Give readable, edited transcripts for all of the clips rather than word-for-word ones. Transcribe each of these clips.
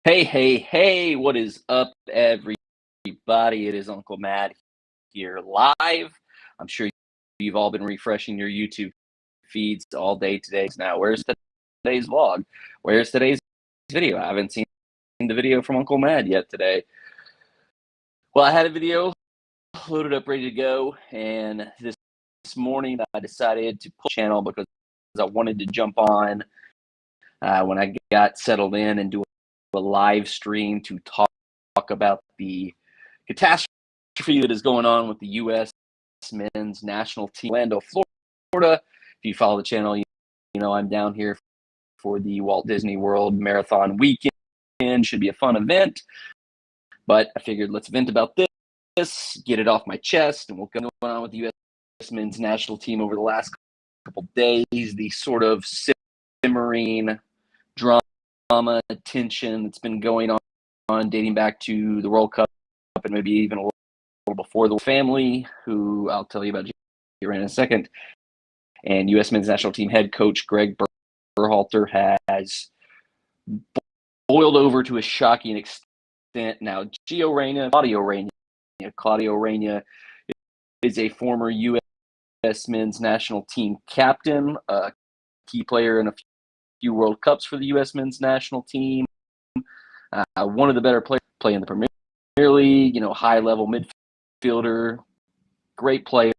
Hey, hey, hey, what is up, everybody? It is Uncle Matt here live. I'm sure you've all been refreshing your YouTube feeds all day today. Now, where's today's vlog? Where's today's video? I haven't seen the video from Uncle Matt yet today. Well, I had a video loaded up, ready to go, and this morning I decided to pull the channel because I wanted to jump on when I got settled in and do a live stream to talk about the catastrophe that is going on with the U.S. men's national team, Orlando, Florida. If you follow the channel, you know I'm down here for the Walt Disney World Marathon weekend. Should be a fun event, but I figured let's vent about this, get it off my chest, and we'll go on with the U.S. men's national team over the last couple days. The sort of simmering drama, tension that's been going on dating back to the World Cup and maybe even a little before. The family, who I'll tell you about here in a second, and U.S. men's national team head coach Greg Berhalter has boiled over to a shocking extent. Now, Claudio Reyna is a former U.S. men's national team captain, a key player in a few World Cups for the U.S. men's national team. One of the better players playing the Premier League, high-level midfielder, great player.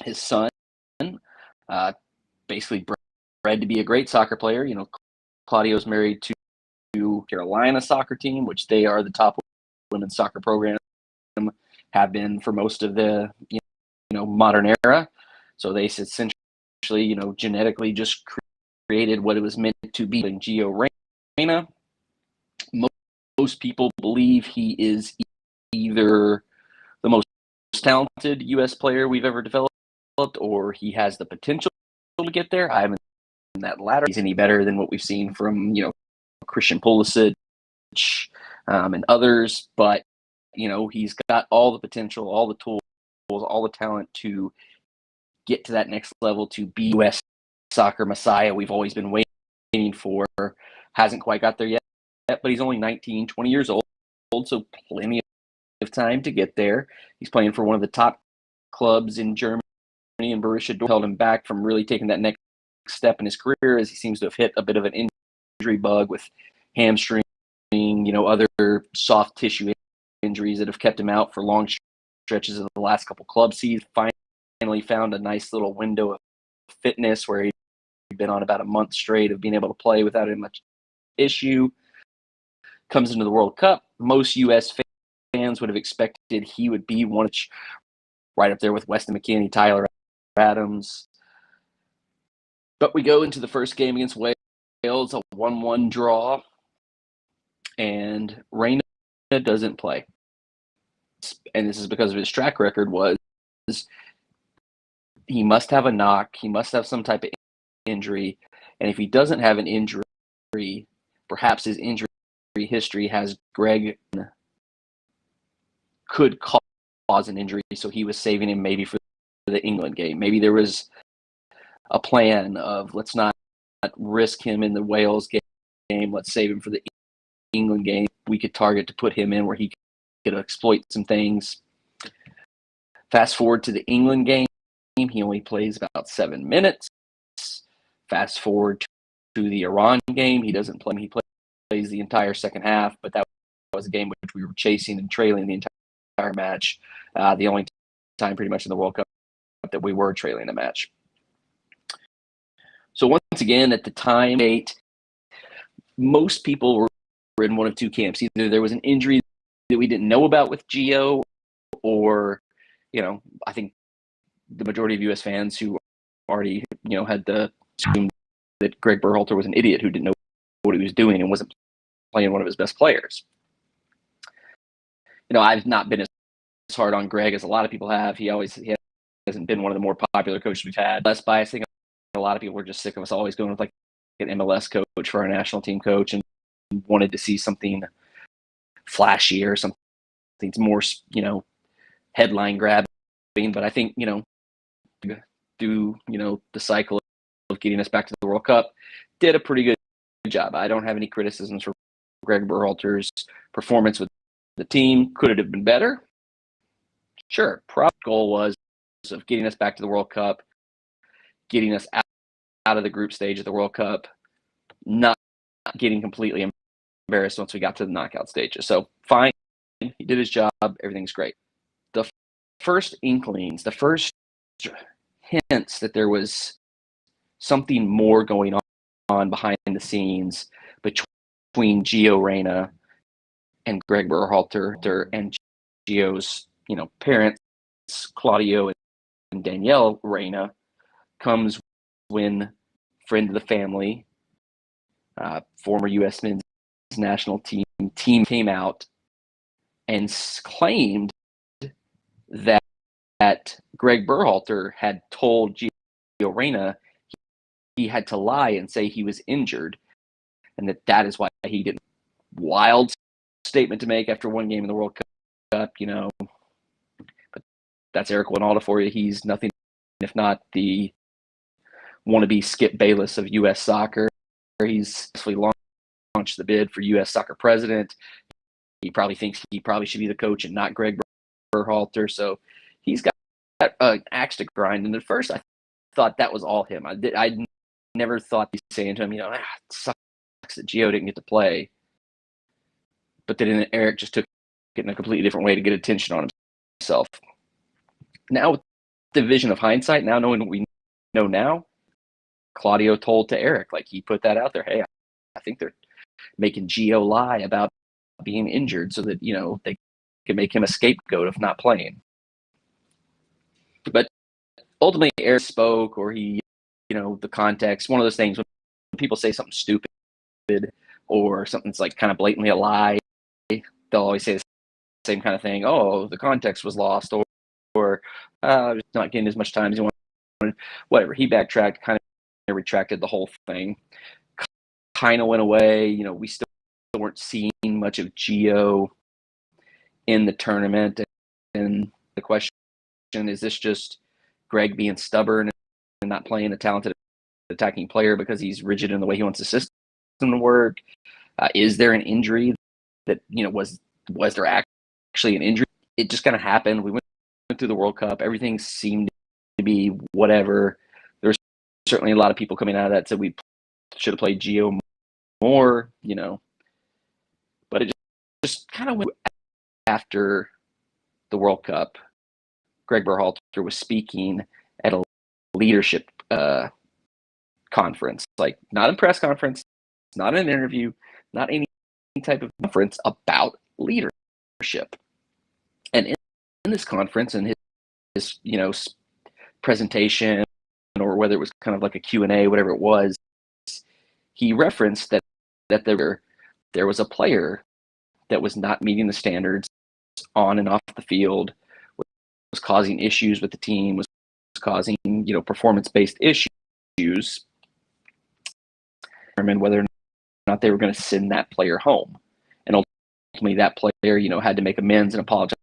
His son, basically bred to be a great soccer player. Claudio's married to Carolina soccer team, which they are the top women's soccer program, have been for most of the modern era. So they essentially, genetically just created what it was meant to be. And Gio Reyna, most people believe he is either the most talented U.S. player we've ever developed, or he has the potential to get there. I haven't seen that latter. He's any better than what we've seen from Christian Pulisic and others, but he's got all the potential, all the tools, all the talent to get to that next level, to be U.S. soccer messiah we've always been waiting for. Hasn't quite got there yet, but he's only 19, 20 years old, so plenty of time to get there. He's playing for one of the top clubs in Germany, and Borussia Dortmund held him back from really taking that next step in his career, as he seems to have hit a bit of an injury bug with hamstring, other soft tissue injuries that have kept him out for long stretches of the last couple club seasons. Finally found a nice little window of fitness where he'd been on about a month straight of being able to play without any much issue. Comes into the World Cup. Most U.S. fans would have expected he would be one right up there with Weston McKennie, Tyler Adams. But we go into the first game against Wales, a 1-1 draw, and Reyna doesn't play. And this is because of his track record. Was he must have a knock, he must have some type of injury, and if he doesn't have an injury, perhaps his injury history has Greg could cause an injury, so he was saving him maybe for the England game. Maybe there was a plan of, let's not risk him in the Wales game, let's save him for the England game. We could target to put him in where he could exploit some things. Fast forward to the England game, he only plays about 7 minutes. Fast forward to the Iran game, he doesn't play. He plays the entire second half, but that was a game which we were chasing and trailing the entire match. The only time pretty much in the World Cup that we were trailing a match. So once again, at the time, most people were in one of two camps. Either there was an injury that we didn't know about with Gio, or, I think the majority of U.S. fans who already, had to assume that Greg Berhalter was an idiot who didn't know what he was doing and wasn't playing one of his best players. I've not been as hard on Greg as a lot of people have. He hasn't been one of the more popular coaches we've had. Less biased. A lot of people were just sick of us always going with like an MLS coach for our national team coach, and wanted to see something flashy or something more, headline grabbing. But I think, through, the cycle of getting us back to the World Cup, did a pretty good job. I don't have any criticisms for Greg Berhalter's performance with the team. Could it have been better? Sure. Probably goal was of getting us back to the World Cup, getting us out of the group stage of the World Cup, not getting completely embarrassed once we got to the knockout stages. So fine, he did his job. Everything's great. The first inklings, the first hints that there was something more going on behind the scenes between Gio Reyna and Greg Berhalter and Gio's, parents, Claudio and Danielle Reyna, comes when friend of the family, former U.S. men's national team came out and claimed that Greg Berhalter had told Gio Reyna he had to lie and say he was injured, and that is why he didn't. Wild statement to make after one game in the World Cup, but that's Eric Winalda for you. He's nothing if not the wannabe Skip Bayless of U.S. soccer. He's successfully launched the bid for U.S. soccer president. He probably thinks he probably should be the coach and not Greg Berhalter. So he's got an axe to grind. And at first, I thought that was all him. I never thought he'd saying to him, it sucks that Gio didn't get to play. But then Eric just took it in a completely different way to get attention on himself. Now, with the vision of hindsight, now knowing what we know now, Claudio told to Eric, he put that out there. Hey, I think they're making Gio lie about being injured so that, they can make him a scapegoat of not playing. But ultimately, Eric spoke, or he, the context, one of those things when people say something stupid or something's kind of blatantly a lie, they'll always say the same kind of thing. Oh, the context was lost, or not getting as much time as he wanted. Whatever. He backtracked, kind of retracted the whole thing. Kind of went away. We still weren't seeing much of Gio in the tournament. And the question, is this just Greg being stubborn and not playing a talented attacking player because he's rigid in the way he wants the system to work? Is there an injury that, was there actually an injury? It just kind of happened. We went through the World Cup. Everything seemed to be whatever. There's certainly a lot of people coming out of that said we should have played Gio more, but it just kind of went after the World Cup. Greg Berhalter was speaking at a leadership conference, not a press conference, not an interview, not any type of conference about leadership. And in this conference and his presentation, or whether it was kind of like a Q&A, whatever it was, he referenced that there was a player that was not meeting the standards on and off the field, was causing issues with the team, was causing performance-based issues, determine whether or not they were going to send that player home. And ultimately that player, had to make amends and apologize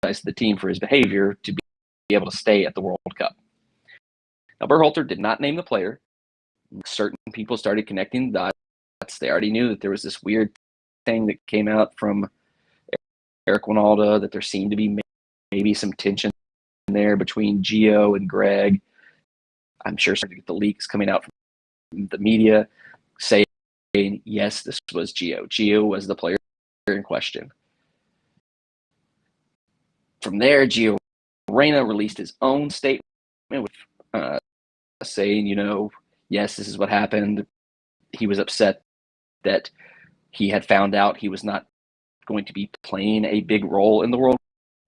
to the team for his behavior to be able to stay at the World Cup. Now, Berhalter did not name the player. Certain people started connecting the dots. They already knew that there was this weird thing that came out from Eric Winalda, that there seemed to be maybe some tension there between Gio and Greg. I'm sure starting to get the leaks coming out from the media saying, yes, this was Gio. Gio was the player in question. From there, Gio Reyna released his own statement with saying, yes, this is what happened. He was upset that he had found out he was not going to be playing a big role in the World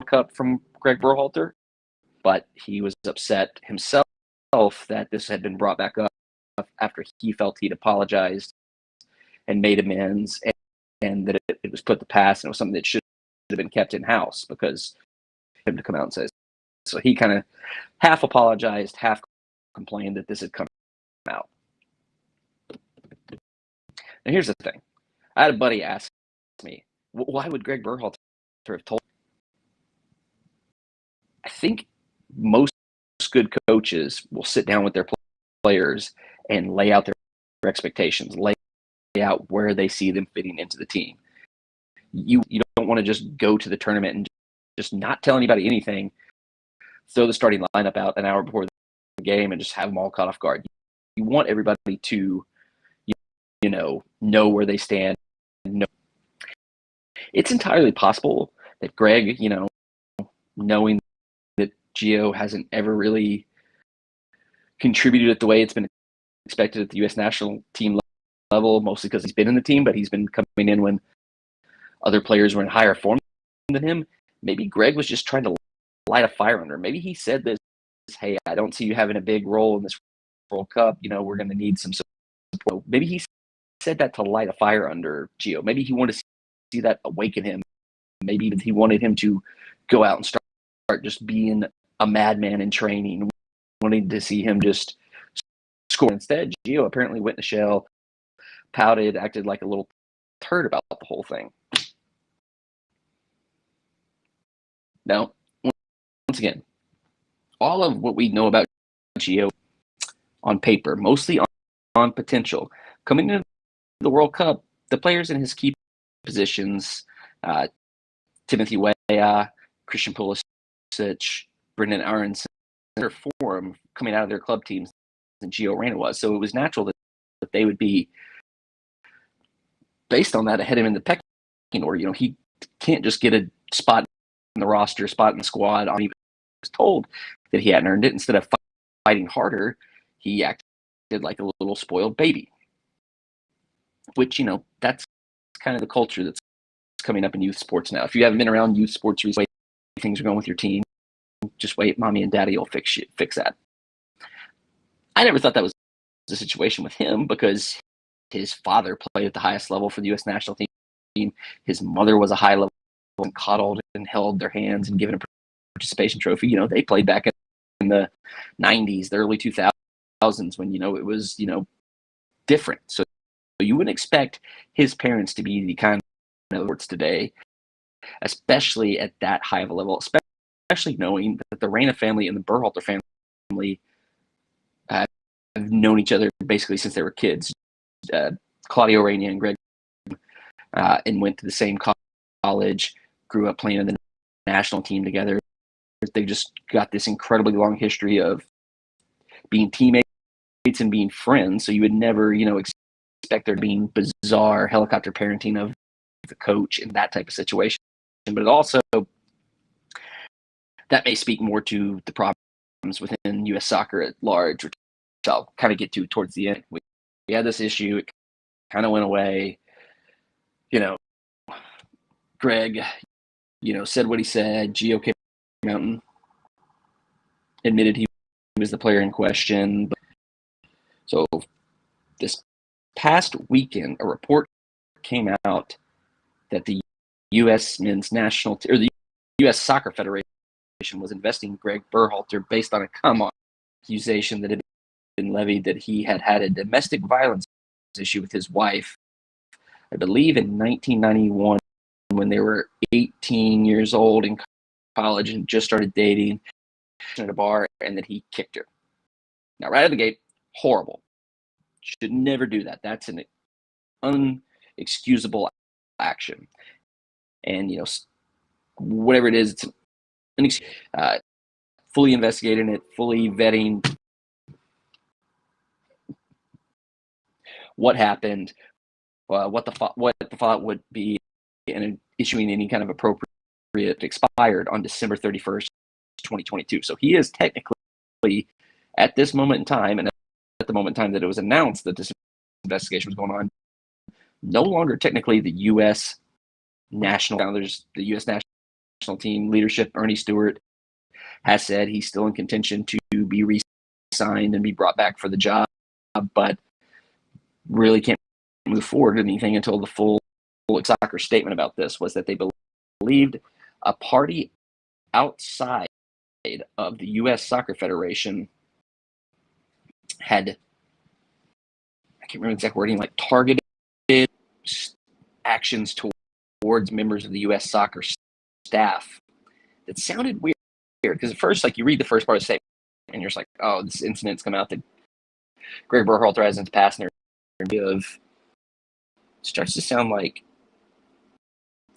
Cup from Greg Berhalter, but he was upset himself that this had been brought back up after he felt he'd apologized and made amends, and that it was put to pass, and it was something that should have been kept in-house because him to come out and say. So he kind of half apologized, half complained that this had come out. Now here's the thing. I had a buddy ask me, why would Greg Berhalter have told? I think most good coaches will sit down with their players and lay out their expectations, lay out where they see them fitting into the team. you don't want to just go to the tournament and just not tell anybody anything, throw the starting lineup out an hour before the game and just have them all caught off guard. You want everybody to, know where they stand. It's entirely possible that Greg, knowing that Gio hasn't ever really contributed it the way it's been expected at the U.S. national team level, mostly because he's been in the team, but he's been coming in when other players were in higher form than him. Maybe Greg was just trying to light a fire under him. Maybe he said this, hey, I don't see you having a big role in this World Cup. We're going to need some support. Maybe he said that to light a fire under Gio. Maybe he wanted to see that awaken him. Maybe he wanted him to go out and start just being a madman in training, wanting to see him just score. Instead, Gio apparently went in the shell, pouted, acted like a little turd about the whole thing. Now, once again, all of what we know about Gio on paper, mostly on potential, coming into the World Cup, the players in his key positions, Timothy Weah, Christian Pulisic, Brendan Aronson, their form coming out of their club teams than Gio Reyna was. So it was natural that they would be, based on that, ahead of him in the pecking order. He can't just get a spot in the roster, spot in the squad. He was told that he hadn't earned it. Instead of fighting harder, he acted like a little spoiled baby, which, that's kind of the culture that's coming up in youth sports now. If you haven't been around youth sports recently, things are going with your team, just wait, mommy and daddy will fix that. I never thought that was the situation with him because his father played at the highest level for the U.S. national team. His mother was a high level and coddled and held their hands and given a participation trophy. They played back in the 90s, the early 2000s when, it was, different. So you wouldn't expect his parents to be the kind of sports today, especially at that high of a level, especially knowing that the Reyna family and the Berhalter family have known each other basically since they were kids. Claudio Reyna and Greg and went to the same college, grew up playing in the national team together. They've just got this incredibly long history of being teammates and being friends. So you would never, expect there to be bizarre helicopter parenting of the coach in that type of situation. But also, that may speak more to the problems within U.S. soccer at large, which I'll kind of get to towards the end. We had this issue. It kind of went away. Greg, said what he said. Gio came out and admitted he was the player in question. So this past weekend, a report came out that the U.S. men's national or the U.S. Soccer Federation was investigating Greg Berhalter based on a come-on accusation that had been levied that he had a domestic violence issue with his wife, I believe in 1991, when they were 18 years old in college and just started dating at a bar, and that he kicked her. Now, right out of the gate, horrible. Should never do that. That's an unexcusable action. And, whatever it is, it's fully investigating it, fully vetting what happened, what the thought would be, and issuing any kind of appropriate expired on December 31st, 2022. So he is technically, at this moment in time, and at the moment in time that it was announced that this investigation was going on, no longer technically the U.S. national. There's the U.S. national team leadership. Ernie Stewart has said he's still in contention to be re-signed and be brought back for the job, but really can't move forward with anything until the full soccer statement about this was that they believed a party outside of the U.S. Soccer Federation had, I can't remember the exact wording, like targeted actions towards members of the U.S. soccer staff that sounded weird. Because at first, like, you read the first part of the statement and you're just like, oh, this incident's come out that Greg Berhalter has in his past, and of starts to sound like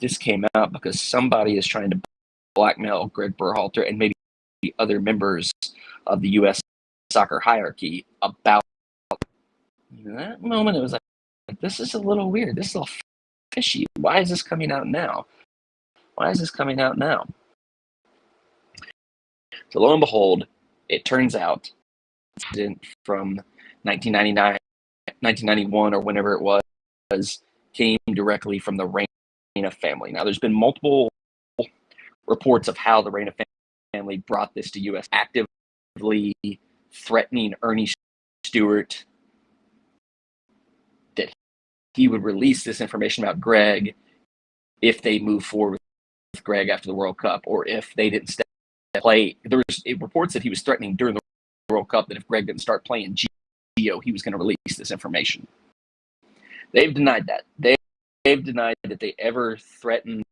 this came out because somebody is trying to blackmail Greg Berhalter and maybe other members of the U.S. soccer hierarchy about that moment. It was like, this is a little weird. This is a little fishy. Why is this coming out now? Why is this coming out now? So lo and behold, it turns out from 1999, 1991, or whenever it was, came directly from the Reyna family. Now, there's been multiple reports of how the Reyna family brought this to U.S. actively threatening Ernie Stewart that he would release this information about Greg if they move forward with Greg after the World Cup, or if they didn't play. There was reports that he was threatening during the World Cup that if Greg didn't start playing Gio, he was going to release this information. They've denied that. They've denied that they ever threatened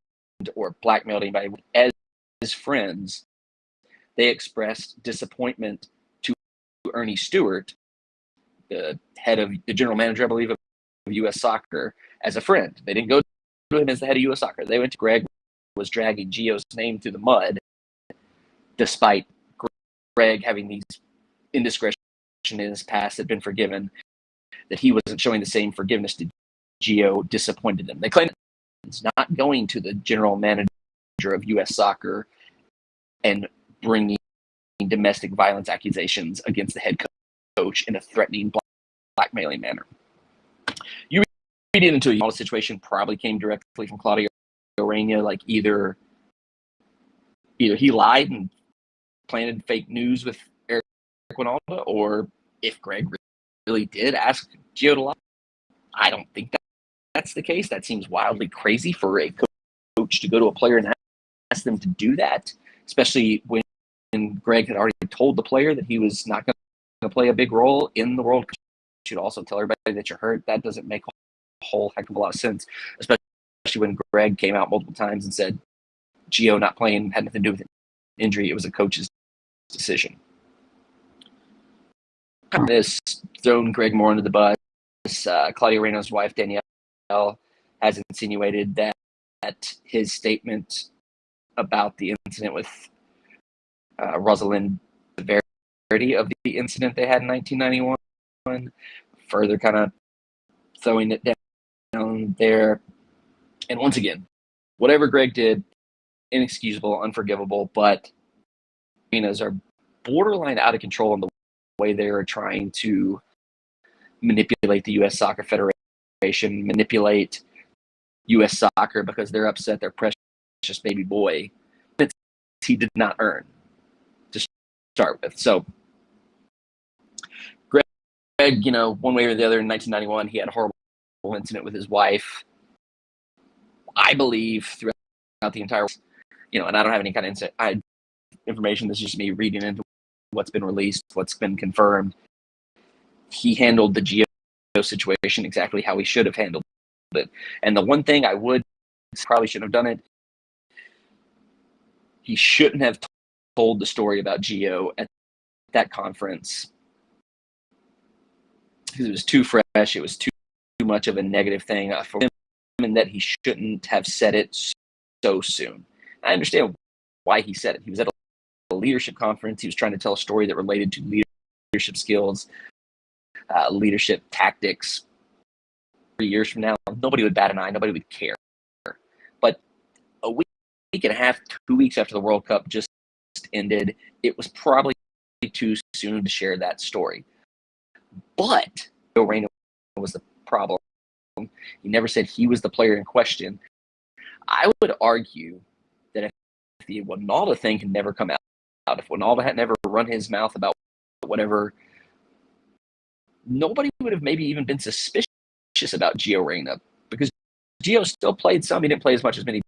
or blackmailed anybody. As friends, they expressed disappointment to Ernie Stewart, the head of the general manager, I believe, of U.S. Soccer, as a friend. They didn't go to him as the head of U.S. Soccer. They went to Greg, was dragging Gio's name through the mud, despite Greg having these indiscretions in his past had been forgiven, that he wasn't showing the same forgiveness to Gio disappointed them. They claim it's not going to the general manager of U.S. Soccer and bringing domestic violence accusations against the head coach in a threatening, blackmailing manner. You read into a situation probably came directly from Claudio Reyna, like either he lied and planted fake news with Eric Winalda, or if Greg really did ask Gio to lie. I don't think that's the case. That seems wildly crazy for a coach to go to a player and ask them to do that, especially when Greg had already told the player that he was not going to play a big role in the World Cup. You should also tell everybody that you're hurt. That doesn't make a whole heck of a lot of sense, especially when Greg came out multiple times and said Gio not playing had nothing to do with an injury. It was a coach's decision. This thrown Greg more under the bus. Claudio Reyna's wife, Danielle, has insinuated that his statement about the incident with Rosalind, the severity of the incident they had in 1991, further kind of throwing it down there. And once again, whatever Greg did, inexcusable, unforgivable, but Reynas are borderline out of control in the way they are trying to manipulate the U.S. Soccer Federation, manipulate U.S. Soccer because they're upset their precious baby boy he did not earn to start with. So Greg, one way or the other in 1991, he had a horrible incident with his wife. I believe throughout the entire, and I don't have any kind of information. This is just me reading into what's been released, what's been confirmed. He handled the Gio situation exactly how he should have handled it. And the one thing I would probably shouldn't have done it, he shouldn't have told the story about Gio at that conference because it was too fresh. It was too much of a negative thing for him, and that he shouldn't have said it so soon. I understand why he said it. He was at a leadership conference. He was trying to tell a story that related to leadership skills, leadership tactics. 3 years from now, nobody would bat an eye. Nobody would care. But a week and a half, 2 weeks after the World Cup just ended, it was probably too soon to share that story. But Reyna was the problem. He never said he was the player in question. I would argue that if the Winalda thing had never come out, if Winalda had never run his mouth about whatever, nobody would have maybe even been suspicious about Gio Reyna, because Gio still played some. He didn't play as much as many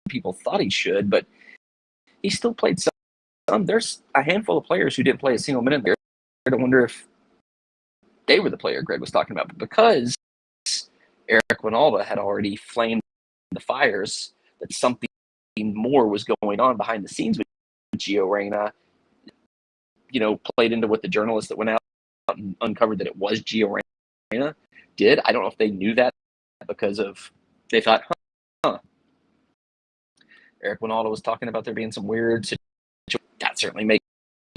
people thought he should, but he still played some. There's a handful of players who didn't play a single minute there. I wonder if they were the player Greg was talking about. But because Eric Winalda had already flamed the fires that something more was going on behind the scenes with Gio Reyna, played into what the journalist that went out and uncovered that it was Gio Reyna did. I don't know if they knew that because they thought, Eric Winaldo was talking about there being some weird situation. That certainly makes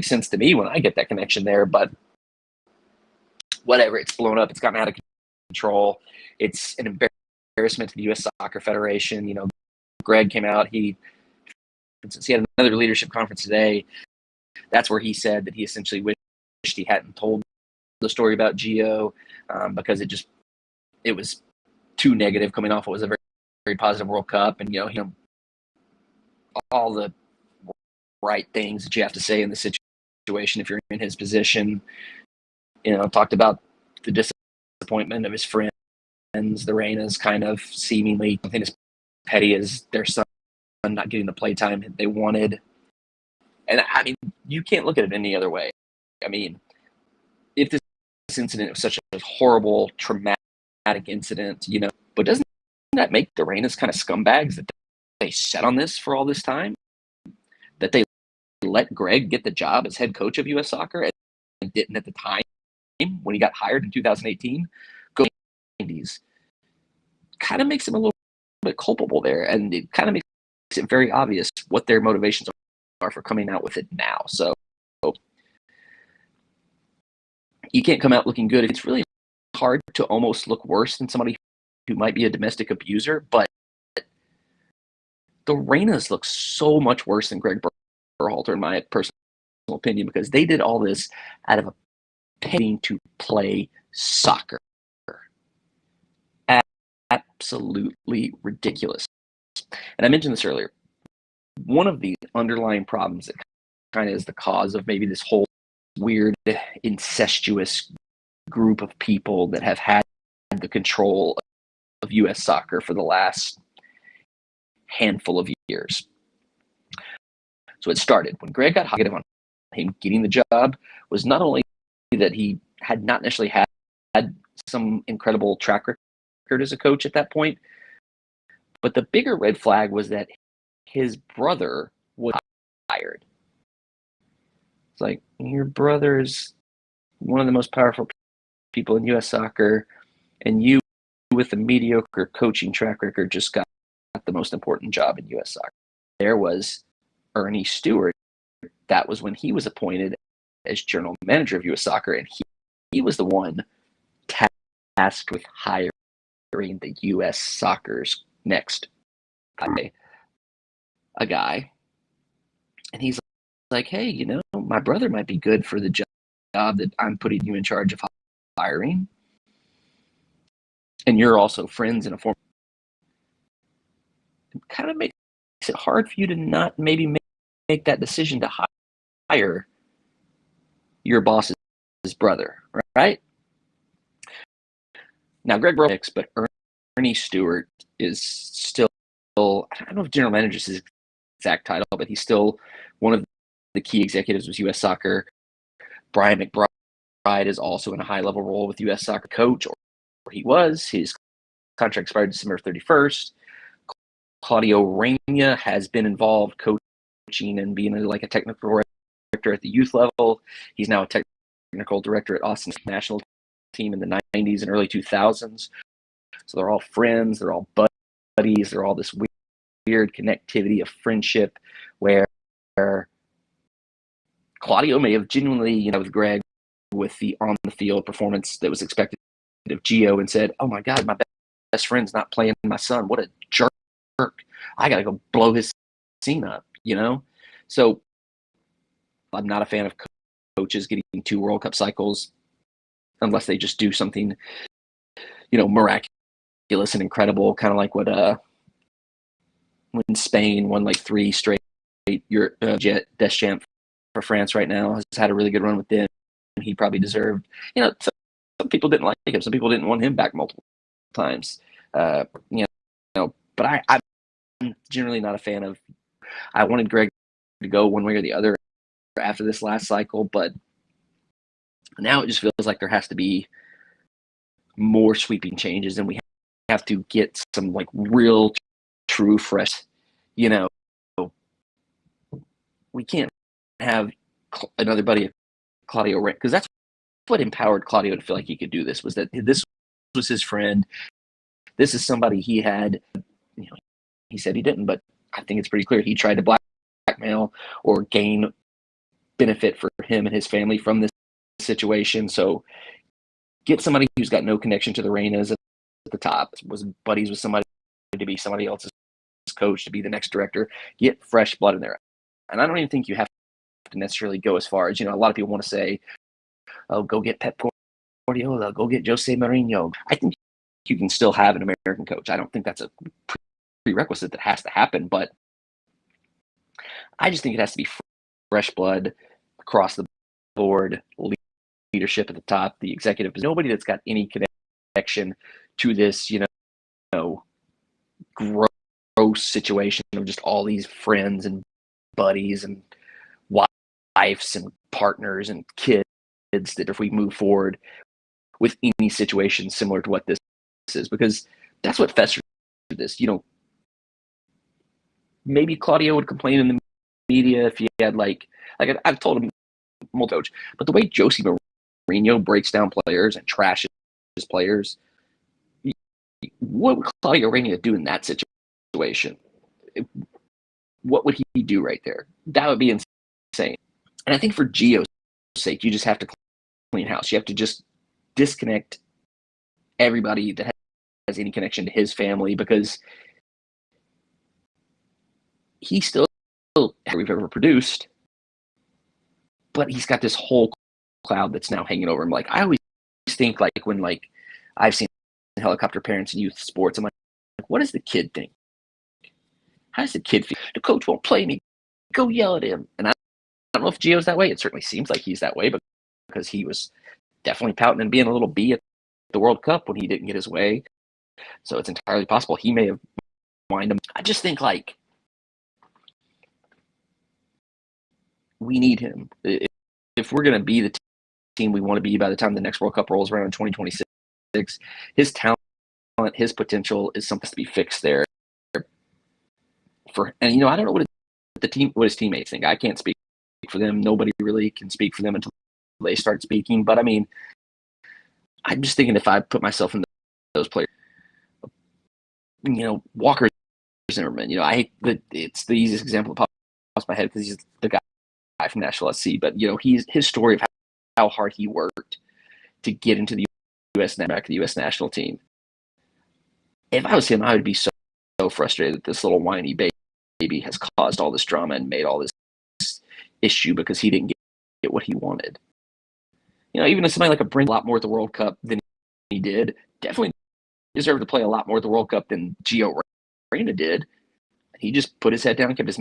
sense to me when I get that connection there, but whatever, it's blown up. It's gotten out of control. It's an embarrassment to the U.S. Soccer Federation. You know, Greg came out. He had another leadership conference today. That's where he said that he essentially wished he hadn't told the story about Gio because it was too negative coming off. It was a very, very positive World Cup, and you know all the right things that you have to say in the situation if you're in his position. You know, talked about the disappointment of his friends, the Reynas, kind of seemingly something as petty as their son not getting the playtime they wanted. And I mean, you can't look at it any other way. I mean, if this incident was such a horrible, traumatic incident, you know, but doesn't that make the Reynas kind of scumbags that they sat on this for all this time? That they let Greg get the job as head coach of U.S. Soccer and didn't at the time when he got hired in 2018? Go 90s. Kind of makes him a little bit culpable there, and it kind of makes it very obvious what their motivations are for coming out with it now. So you can't come out looking good. It's really hard to almost look worse than somebody who might be a domestic abuser, but the Reynas look so much worse than Greg Berhalter, in my personal opinion, because they did all this out of a paying to play soccer. Absolutely ridiculous. And I mentioned this earlier. One of the underlying problems that kind of is the cause of maybe this whole weird, incestuous group of people that have had the control of U.S. soccer for the last handful of years. So it started when Greg got hired on him getting the job was not only that he had not necessarily had some incredible track record as a coach at that point, but the bigger red flag was that his brother was hired. It's like, your brother is one of the most powerful people in U.S. soccer, and you, with a mediocre coaching track record, just got the most important job in U.S. soccer. There was Ernie Stewart. That was when he was appointed as general manager of U.S. soccer, and he was the one tasked with hiring the U.S. soccer's next guy. A guy, and he's like, hey, you know, my brother might be good for the job that I'm putting you in charge of hiring, and you're also friends in a form. It kind of makes it hard for you to not maybe make that decision to hire your boss's brother, right? Now, Greg Berhalter, but Ernie Stewart is still, I don't know if general manager is his exact title, but he's still one of the key executives with U.S. Soccer. Brian McBride is also in a high-level role with U.S. Soccer coach, or he was. His contract expired December 31st. Claudio Reyna has been involved coaching and being like a technical director at the youth level. He's now a technical director at Austin's national team in the 90s and early 2000s. So they're all friends. They're all buddies. They're all this weird connectivity of friendship where Claudio may have genuinely, you know, with Greg, with the on-the-field performance that was expected of Gio, and said, oh my God, my best friend's not playing my son. What a jerk. I got to go blow his scene up, you know? So I'm not a fan of coaches getting 2 World Cup cycles unless they just do something, you know, miraculous and incredible, kind of like what when Spain won like 3 straight Deschamps for France right now, has had a really good run with them. He probably deserved, you know, some people didn't like him. Some people didn't want him back multiple times. You know, but I'm generally not a fan of. I wanted Greg to go one way or the other after this last cycle, but now it just feels like there has to be more sweeping changes, and we have to get some like real, true, fresh. You know, we can't have another buddy of Claudio, because that's what empowered Claudio to feel like he could do this, was that this was his friend. This is somebody he had, you know, he said he didn't, but I think it's pretty clear he tried to blackmail or gain benefit for him and his family from this situation. So get somebody who's got no connection to the Reynas at the top, was buddies with somebody to be somebody else's coach, to be the next director. Get fresh blood in there. And I don't even think you have to necessarily go as far as, a lot of people want to say, oh, go get Pep Guardiola, go get Jose Mourinho. I think you can still have an American coach. I don't think that's a prerequisite that has to happen, but I just think it has to be fresh blood across the board, leadership at the top, the executive. Nobody that's got any connection to this, gross situation of just all these friends and buddies and wives and partners and kids, that if we move forward with any situation similar to what this is, because that's what festered this. Maybe Claudio would complain in the media if he had like I've told him multiple coach, but the way Jose Mourinho breaks down players and trashes players, what would Claudio Reyna do in that situation? What would he do right there? That would be insane. And I think for Gio's sake, you just have to clean house. You have to just disconnect everybody that has any connection to his family, because he still we've ever produced, but he's got this whole cloud that's now hanging over him. Like, I always think, like, when I've seen helicopter parents in youth sports, I'm like, what does the kid think? How does the kid feel? The coach won't play me. Go yell at him. And I don't know if Gio's that way. It certainly seems like he's that way, but because he was definitely pouting and being a little B at the World Cup when he didn't get his way. So it's entirely possible he may have whined him. I just think, like, we need him. If we're going to be the team we want to be by the time the next World Cup rolls around in 2026, his talent, his potential is something to be fixed there. And I don't know what his teammates think. I can't speak for them. Nobody really can speak for them until they start speaking. But I mean, I'm just thinking, if I put myself in those players, Walker Zimmerman, I hate that it's the easiest example that pops my head because he's the guy from Nashville SC. But his story of how hard he worked to get into the back to the U.S. national team. If I was him, I would be so frustrated that this little whiny baby has caused all this drama and made all this issue because he didn't get what he wanted. Even if somebody like a lot more at the World Cup than he did, definitely deserved to play a lot more at the World Cup than Gio Reyna did. He just put his head down, kept his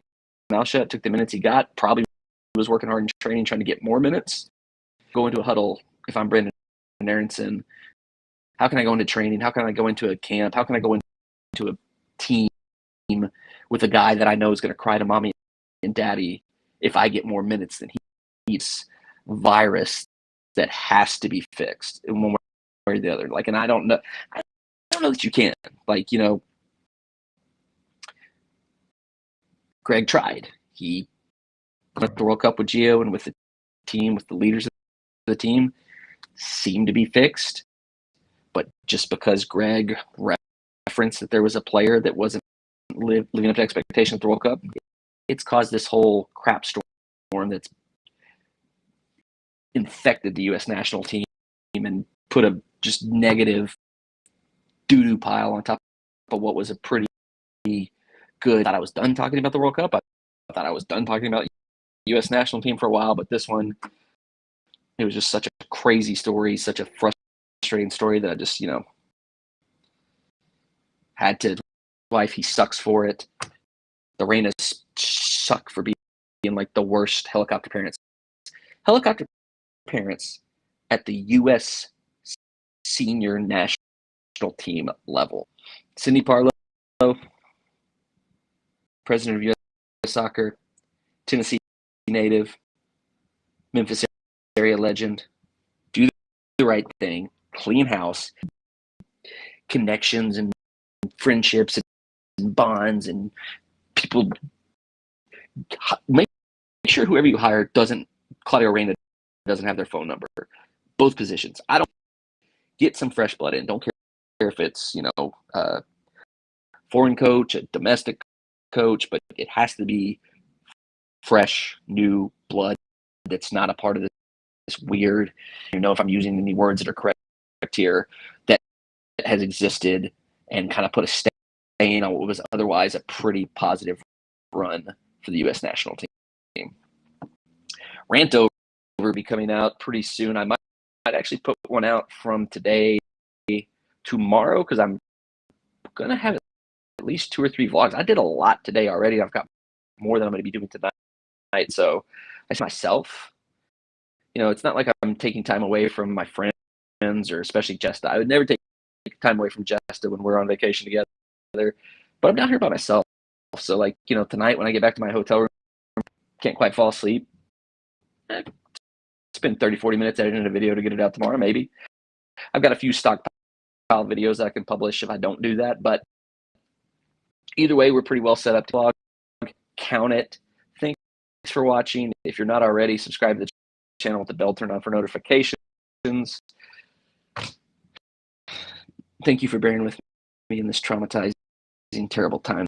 mouth shut, took the minutes he got, probably was working hard in training, trying to get more minutes. Go into a huddle, if I'm Brendan Aronson, how can I go into training? How can I go into a camp? How can I go into a team with a guy that I know is going to cry to mommy and daddy if I get more minutes than he? He's virus that has to be fixed in one way or the other. And I don't know that you can. Greg tried. He went to the World Cup with Gio and with the team, with the leaders of the team, seemed to be fixed. But just because Greg referenced that there was a player that wasn't living up to expectation at the World Cup, it's caused this whole crap storm that's infected the U.S. national team and put a just negative doo-doo pile on top of what was a pretty good. I thought I was done talking about the World Cup. I thought I was done talking about U.S. national team for a while, but this one, it was just such a crazy story, such a frustrating story that I just, had to. Life, he sucks for it. The Reynas suck for being like the worst helicopter parents. Helicopter parents at the U.S. senior national team level. Cindy Parlow, president of U.S. Soccer, Tennessee native, Memphis area legend. Do the right thing, clean house, connections and friendships and bonds, and people. Make sure whoever you hire Claudio Reyna doesn't have their phone number. Both positions. I don't get some fresh blood in. Don't care if it's, foreign coach, a domestic coach, but it has to be fresh, new blood that's not a part of this weird, if I'm using any words that are correct here, that has existed and kind of put a stain on what was otherwise a pretty positive run for the U.S. national team. Rant Over will be coming out pretty soon. I might actually put one out from today tomorrow because I'm going to have at least 2 or 3 vlogs. I did a lot today already. I've got more than I'm going to be doing tonight. So I see myself, it's not like I'm taking time away from my friends or especially Jesta. I would never take time away from Jesta when we're on vacation together, but I'm down here by myself. So like, tonight when I get back to my hotel room, can't quite fall asleep. Spend 30, 40 minutes editing a video to get it out tomorrow, maybe. I've got a few stockpile videos that I can publish if I don't do that, but either way, we're pretty well set up to vlog. Count it. Thanks for watching. If you're not already, subscribe to the channel with the bell turned on for notifications. Thank you for bearing with me in this traumatizing, terrible time.